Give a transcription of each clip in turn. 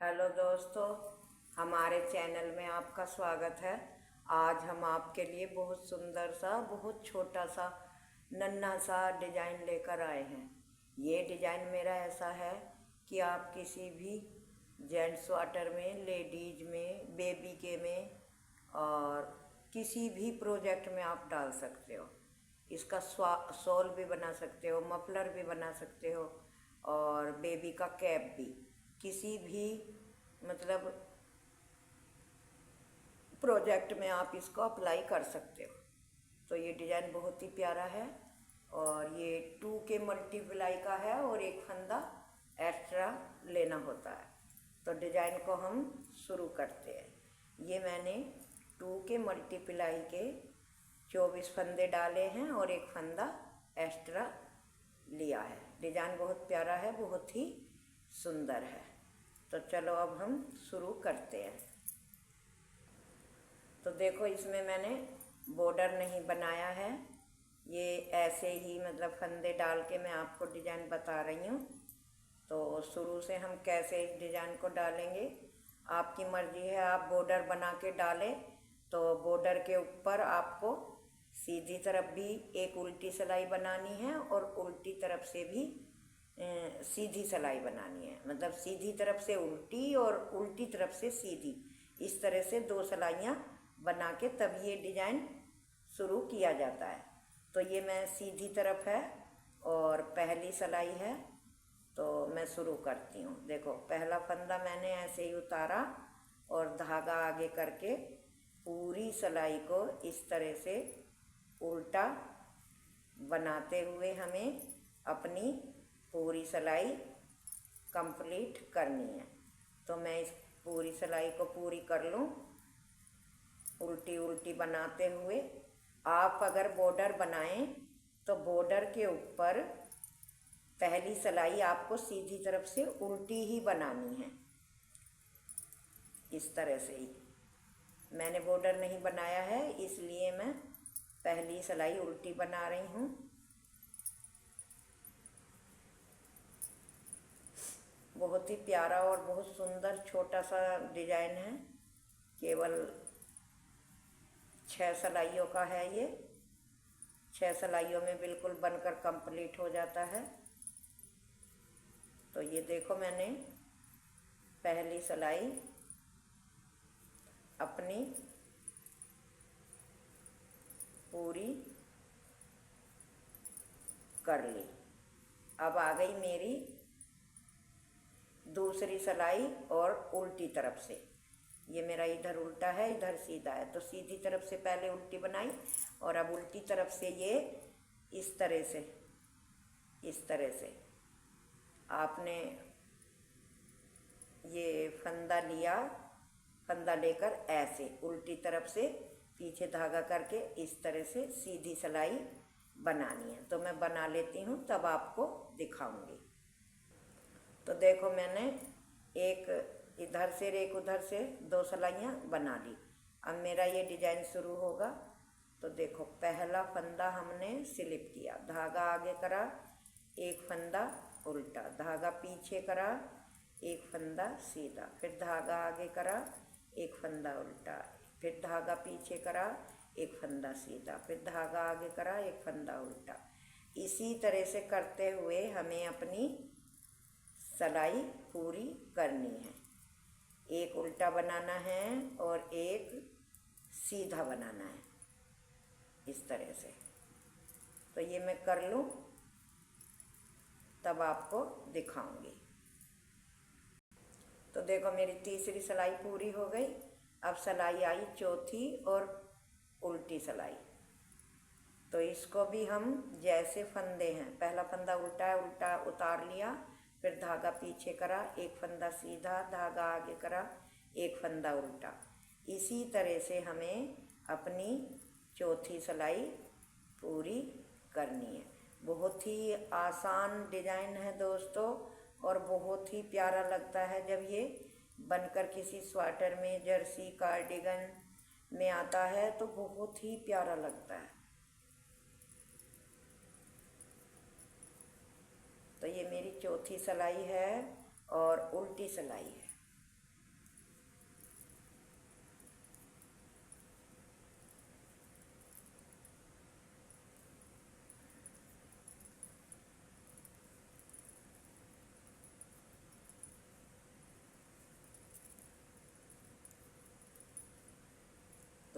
Hello दोस्तों, हमारे channel में आपका स्वागत है। आज हम आपके लिए बहुत सुंदर सा, बहुत छोटा सा, नन्हा सा डिज़ाइन लेकर आए हैं। ये डिज़ाइन मेरा ऐसा है कि आप किसी भी जेंट्स स्वाटर में, लेडीज में, बेबी के में और किसी भी प्रोजेक्ट में आप डाल सकते हो। इसका शॉल भी बना सकते हो, मफलर भी बना सकते हो और बेबी का कैप भी, किसी भी मतलब प्रोजेक्ट में आप इसको अप्लाई कर सकते हो। तो ये डिज़ाइन बहुत ही प्यारा है और ये 2 के मल्टीप्लाई का है और एक फंदा एक्स्ट्रा लेना होता है। तो डिज़ाइन को हम शुरू करते हैं। ये मैंने 2 के मल्टीप्लाई के 24 फंदे डाले हैं और एक फंदा एक्स्ट्रा लिया है। डिज़ाइन बहुत प्यारा है, बहुत ही सुंदर है। तो चलो अब हम शुरू करते हैं। तो देखो, इसमें मैंने बॉर्डर नहीं बनाया है, ये ऐसे ही मतलब फंदे डाल के मैं आपको डिज़ाइन बता रही हूँ। तो शुरू से हम कैसे इस डिज़ाइन को डालेंगे, आपकी मर्ज़ी है। आप बॉर्डर बना के डालें तो बॉर्डर के ऊपर आपको सीधी तरफ भी एक उल्टी सिलाई बनानी है और उल्टी तरफ से भी सीधी सिलाई बनानी है। मतलब सीधी तरफ से उल्टी और उल्टी तरफ से सीधी, इस तरह से 2 सिलाइयाँ बना के तब ये डिज़ाइन शुरू किया जाता है। तो ये मैं सीधी तरफ है और पहली सिलाई है, तो मैं शुरू करती हूँ। देखो, पहला फंदा मैंने ऐसे ही उतारा और धागा आगे करके पूरी सिलाई को इस तरह से उल्टा बनाते हुए हमें अपनी पूरी सिलाई कंप्लीट करनी है। तो मैं इस पूरी सिलाई को पूरी कर लूँ उल्टी उल्टी बनाते हुए। आप अगर बॉर्डर बनाएं तो बॉर्डर के ऊपर पहली सिलाई आपको सीधी तरफ से उल्टी ही बनानी है, इस तरह से ही। मैंने बॉर्डर नहीं बनाया है इसलिए मैं पहली सिलाई उल्टी बना रही हूँ। बहुत ही प्यारा और बहुत सुंदर छोटा सा डिज़ाइन है। केवल 6 सिलाइयों का है ये। 6 सिलाइयों में बिल्कुल बनकर कंप्लीट हो जाता है। तो ये देखो, मैंने पहली सिलाई अपनी पूरी कर ली। अब आ गई मेरी दूसरी सिलाई और उल्टी तरफ से। ये मेरा इधर उल्टा है, इधर सीधा है, तो सीधी तरफ से पहले उल्टी बनाई और अब उल्टी तरफ से ये इस तरह से आपने ये फंदा लिया। फंदा लेकर ऐसे उल्टी तरफ से पीछे धागा करके इस तरह से सीधी सिलाई बनानी है। तो मैं बना लेती हूँ, तब आपको दिखाऊंगी। तो देखो, मैंने एक इधर से एक उधर से 2 सिलाइयाँ बना ली। अब मेरा ये डिज़ाइन शुरू होगा। तो देखो, पहला फंदा हमने स्लिप किया, धागा आगे करा, एक फंदा उल्टा, धागा पीछे करा, एक फंदा सीधा, फिर धागा आगे करा, एक फंदा उल्टा, फिर धागा पीछे करा, एक फंदा सीधा, फिर धागा आगे करा, एक फंदा उल्टा। इसी तरह से करते हुए हमें अपनी सिलाई पूरी करनी है। एक उल्टा बनाना है और एक सीधा बनाना है, इस तरह से। तो ये मैं कर लूँ तब आपको दिखाऊंगी। तो देखो, मेरी तीसरी सिलाई पूरी हो गई। अब सिलाई आई चौथी और उल्टी सिलाई। तो इसको भी हम जैसे फंदे हैं, पहला फंदा उल्टा है, उल्टा उतार लिया, फिर धागा पीछे करा, एक फंदा सीधा, धागा आगे करा, एक फंदा उल्टा। इसी तरह से हमें अपनी चौथी सिलाई पूरी करनी है। बहुत ही आसान डिज़ाइन है दोस्तों और बहुत ही प्यारा लगता है जब ये बनकर किसी स्वेटर में, जर्सी, कार्डिगन में आता है तो बहुत ही प्यारा लगता है। तो ये मेरी चौथी सिलाई है और उल्टी सिलाई है।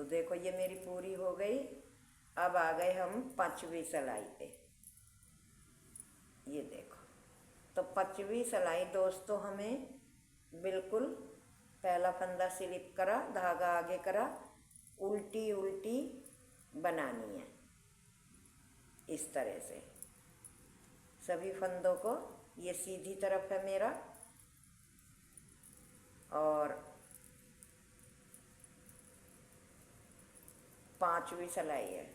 देखो ये मेरी पूरी हो गई। अब आ गए हम 5वीं सिलाई पे। ये देखो, तो 5वीं सिलाई दोस्तों हमें बिल्कुल पहला फंदा स्लिप करा, धागा आगे करा, उल्टी उल्टी बनानी है। इस तरह से सभी फंदों को, ये सीधी तरफ है मेरा और 5वीं सिलाई है।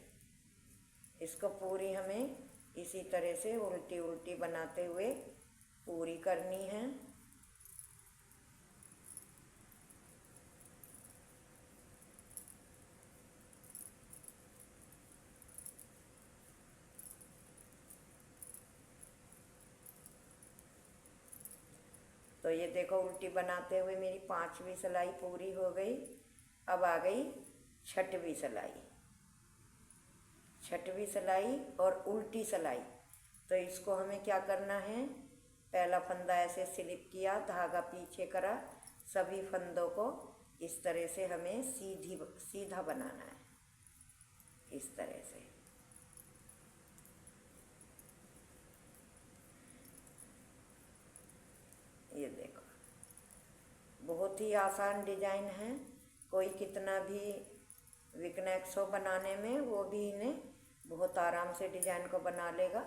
इसको पूरी हमें इसी तरह से उल्टी उल्टी बनाते हुए पूरी करनी है। तो ये देखो उल्टी बनाते हुए मेरी 5वीं सिलाई पूरी हो गई। अब आ गई 6वीं सिलाई। 6वीं सिलाई और उल्टी सिलाई। तो इसको हमें क्या करना है, पहला फंदा ऐसे स्लिप किया, धागा पीछे करा, सभी फंदों को इस तरह से हमें सीधा बनाना है। इस तरह से ये देखो, बहुत ही आसान डिजाइन है। कोई कितना भी वीकनेस हो बनाने में, वो भी इन्हें बहुत आराम से डिजाइन को बना लेगा।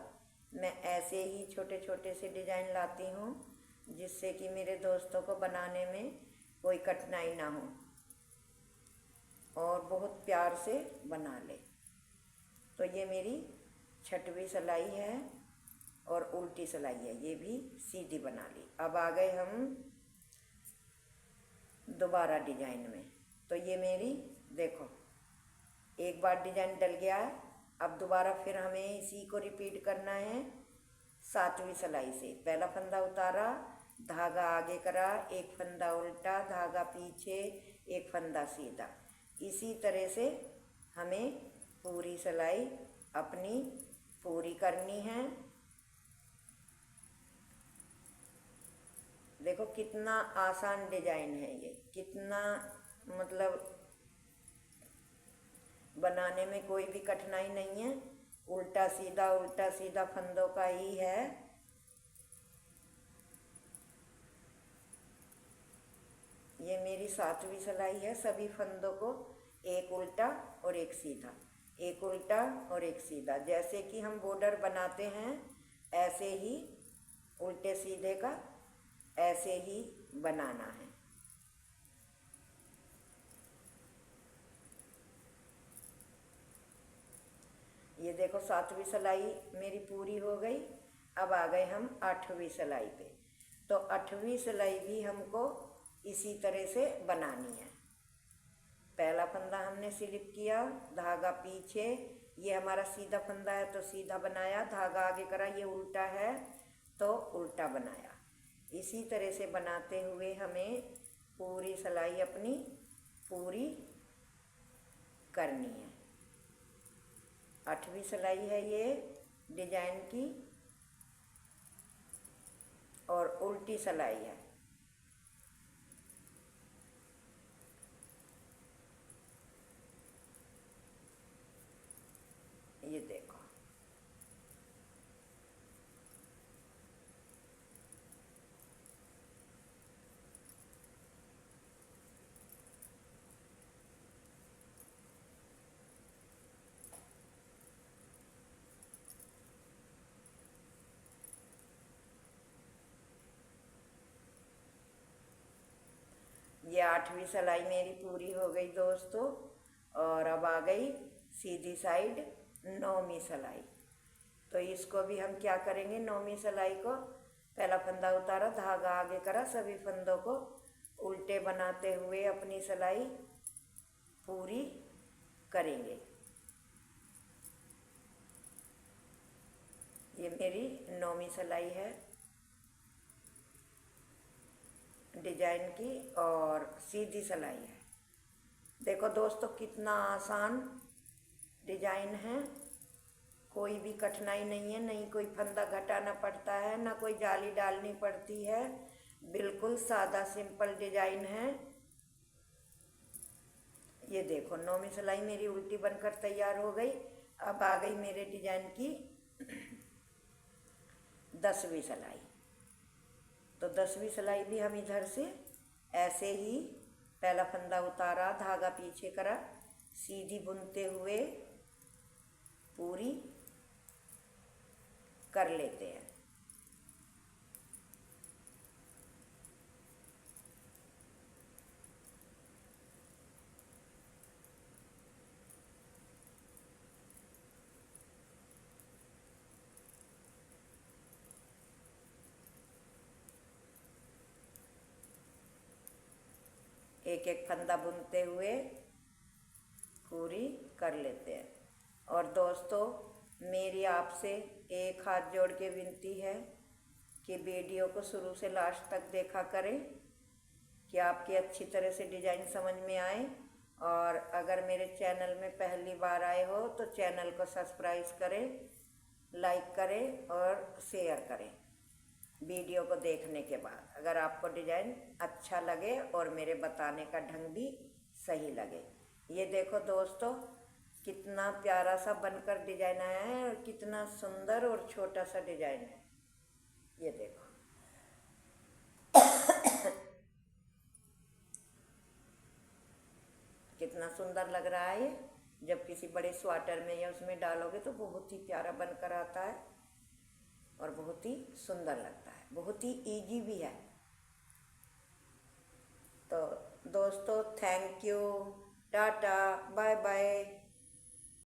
मैं ऐसे ही छोटे छोटे से डिजाइन लाती हूँ जिससे कि मेरे दोस्तों को बनाने में कोई कठिनाई ना हो और बहुत प्यार से बना ले। तो ये मेरी 6वीं सिलाई है और उल्टी सिलाई है, ये भी सीधी बना ली। अब आ गए हम दोबारा डिजाइन में। तो ये मेरी देखो, एक बार डिजाइन डल गया है। अब दोबारा फिर हमें इसी को रिपीट करना है 7वीं सिलाई से। पहला फंदा उतारा, धागा आगे करा, एक फंदा उल्टा, धागा पीछे, एक फंदा सीधा। इसी तरह से हमें पूरी सिलाई अपनी पूरी करनी है। देखो कितना आसान डिजाइन है ये, कितना मतलब बनाने में कोई भी कठिनाई नहीं है। उल्टा सीधा फंदों का ही है। ये मेरी 7वीं सिलाई है। सभी फंदों को एक उल्टा और एक सीधा, एक उल्टा और एक सीधा, जैसे कि हम बॉर्डर बनाते हैं ऐसे ही उल्टे सीधे का ऐसे ही बनाना है। ये देखो 7वीं सिलाई मेरी पूरी हो गई। अब आ गए हम 8वीं सिलाई पे। तो 8वीं सिलाई भी हमको इसी तरह से बनानी है। पहला फंदा हमने स्लिप किया, धागा पीछे, ये हमारा सीधा फंदा है तो सीधा बनाया, धागा आगे करा, ये उल्टा है तो उल्टा बनाया। इसी तरह से बनाते हुए हमें पूरी सिलाई अपनी पूरी करनी है। 8वीं सिलाई है ये डिजाइन की और उल्टी सिलाई है। ये देखो, ये 8वीं सिलाई मेरी पूरी हो गई दोस्तों। और अब आ गई सीधी साइड 9वीं सिलाई। तो इसको भी हम क्या करेंगे, 9वीं सिलाई को पहला फंदा उतारा, धागा आगे करा, सभी फंदों को उल्टे बनाते हुए अपनी सिलाई पूरी करेंगे। ये मेरी 9वीं सिलाई है डिजाइन की और सीधी सिलाई है। देखो दोस्तों कितना आसान डिजाइन है, कोई भी कठिनाई नहीं है, नहीं कोई फंदा घटाना पड़ता है, ना कोई जाली डालनी पड़ती है। बिल्कुल सादा सिंपल डिजाइन है। ये देखो 9वीं सिलाई मेरी उल्टी बनकर तैयार हो गई। अब आ गई मेरे डिजाइन की 10वीं सिलाई। तो 10वीं सिलाई भी हम इधर से ऐसे ही पहला फंदा उतारा, धागा पीछे करा, सीधी बुनते हुए पूरी कर लेते हैं। एक एक फंदा बुनते हुए पूरी कर लेते हैं। और दोस्तों, मेरी आपसे एक हाथ जोड़ के विनती है कि वीडियो को शुरू से लास्ट तक देखा करें, कि आपकी अच्छी तरह से डिजाइन समझ में आए। और अगर मेरे चैनल में पहली बार आए हो तो चैनल को सब्सक्राइब करें, लाइक करें और शेयर करें। वीडियो को देखने के बाद अगर आपको डिजाइन अच्छा लगे और मेरे बताने का ढंग भी सही लगे। ये देखो दोस्तों, कितना प्यारा सा बनकर डिजाइन आया है और कितना सुंदर और छोटा सा डिजाइन है। ये देखो कितना सुंदर लग रहा है। ये जब किसी बड़े स्वेटर में या उसमें डालोगे तो बहुत ही प्यारा बनकर आता है और बहुत ही सुंदर लगता है, बहुत ही इजी भी है। तो दोस्तों, thank you, tata, bye bye.